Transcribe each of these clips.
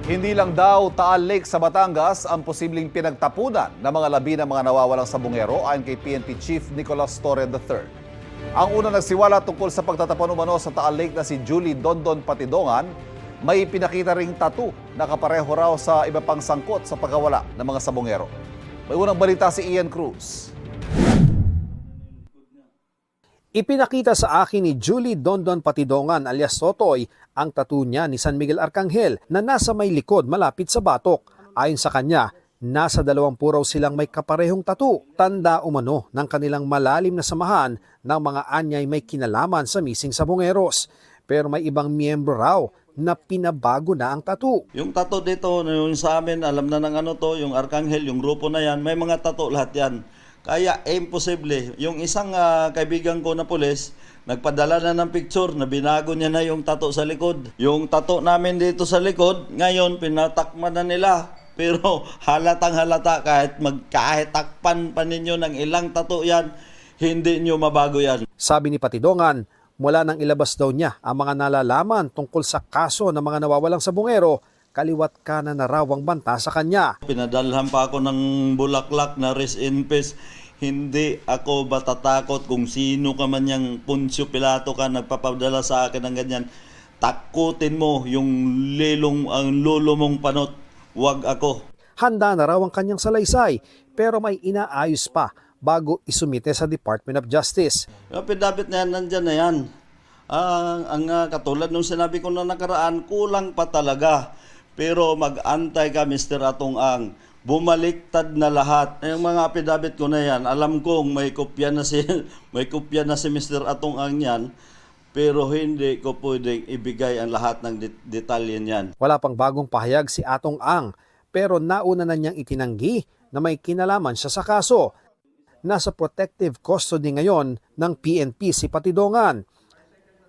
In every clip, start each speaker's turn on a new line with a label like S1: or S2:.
S1: Hindi lang daw Taal Lake sa Batangas ang posibleng pinagtapunan ng mga labi ng mga nawawalang sabungero ayon kay PNP Chief Nicolas Torre III. Ang unang nagsiwala tungkol sa pagtatapon umano sa Taal Lake na si Julie Dondon Patidongan, may pinakita ring tattoo na kapareho raw sa iba pang sangkot sa pagkawala ng mga sabungero. May unang balita si Ian Cruz.
S2: Ipinakita sa akin ni Julie Dondon Patidongan alias Sotoy ang tattoo niya ni San Miguel Arcangel na nasa may likod malapit sa batok. Ayon sa kanya, nasa 20 raw silang may kaparehong tattoo. Tanda umano ng kanilang malalim na samahan ng mga anyay may kinalaman sa missing sabongeros. Pero may ibang miyembro raw na pinabago na ang tattoo.
S3: Yung tattoo dito, yung sa amin, alam na ng ano to, yung Arcangel, yung grupo na yan, may mga tattoo lahat yan. Kaya imposible. Yung isang kaibigan ko na pulis, nagpadala na ng picture na binago niya na yung tattoo sa likod. Yung tattoo namin dito sa likod, ngayon pinatakman na nila. Pero halatang halata kahit takpan pa ninyo ng ilang tattoo yan, hindi nyo mabago yan.
S2: Sabi ni Patidongan, mula nang ilabas daw niya ang mga nalalaman tungkol sa kaso ng mga nawawalang sabungero, kaliwat kanan na raw ang banta sa kanya.
S3: Pinadalhan pa ako ng bulaklak na rest in peace. Hindi ako matatakot kung sino ka man yung Poncio Pilato ka nagpapadala sa akin ng ganyan. Takutin mo yung ang lolo mong panot. Huwag ako.
S2: Handa na raw ang kanyang salaysay pero may inaayos pa bago isumite sa Department of Justice.
S3: Yung pidabit na yan, nandyan na yan. Katulad nung sinabi ko na nakaraan, kulang pa talaga. Pero mag-antay ka, Mr. Atong Ang. Bumaliktad na lahat. Yung mga apidabit ko na yan, alam kong may kopya na si Mr. Atong Ang yan, pero hindi ko pwedeng ibigay ang lahat ng detalye niyan.
S2: Wala pang bagong pahayag si Atong Ang, pero nauna na niyang itinanggi na may kinalaman siya sa kaso. Nasa protective custody ngayon ng PNP si Patidongan.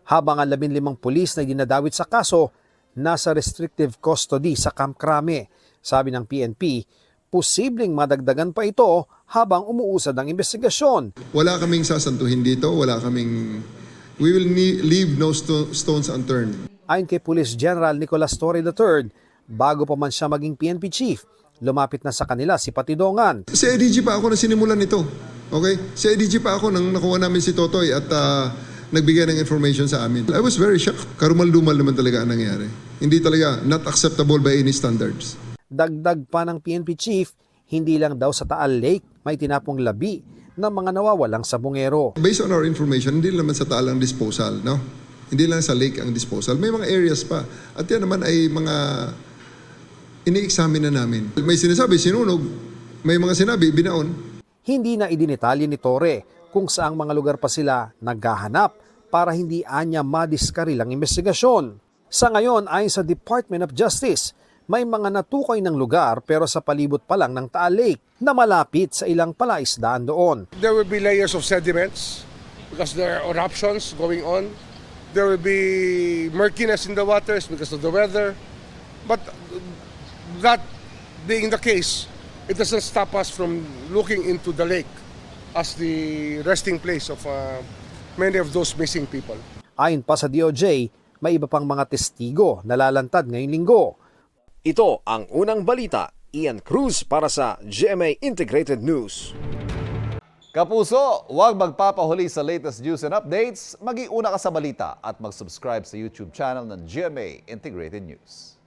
S2: Habang ang 15 pulis na dinadawit sa kaso, nasa restrictive custody sa Camp Crame. Sabi ng PNP, posibleng madagdagan pa ito habang umuusad ang investigasyon.
S4: Wala kaming sasantuhin dito, we will leave no stones unturned.
S2: Ayon kay Police General Nicolas Torre III, bago pa man siya maging PNP chief, lumapit na sa kanila si Patidongan.
S4: Sa EDG pa ako na sinimulan ito. Okay? Sa EDG pa ako nang nakuha namin si Totoy at nagbigay ng information sa amin. I was very shocked. Karumal-dumal naman talaga ang nangyari. Hindi talaga not acceptable by any standards.
S2: Dagdag pa ng PNP chief, hindi lang daw sa Taal Lake may tinapong labi ng mga nawawalang sabungero.
S4: Based on our information, hindi naman sa Taal ang disposal, no? Hindi lang sa lake ang disposal. May mga areas pa. At yan naman ay mga ini-examine na namin. May sinasabi, sinunog. May mga sinabi, binaon.
S2: Hindi na idinitalye ni Torre kung saang mga lugar pa sila naghahanap para hindi anya madiskarilang investigasyon. Sa ngayon, ayon sa Department of Justice, may mga natukoy ng lugar pero sa palibot pa lang ng Taal Lake na malapit sa ilang palaisdaan doon.
S5: There will be layers of sediments because there are eruptions going on. There will be murkiness in the waters because of the weather. But that being the case, it doesn't stop us from looking into the lake as the resting place of many of those missing people.
S2: Ayon pa sa DOJ, may iba pang mga testigo na lalantad ngayong linggo. Ito ang unang balita. Ian Cruz para sa GMA Integrated News.
S1: Kapuso, huwag magpapahuli sa latest news and updates. Mag-iuna ka sa balita at mag-subscribe sa YouTube channel ng GMA Integrated News.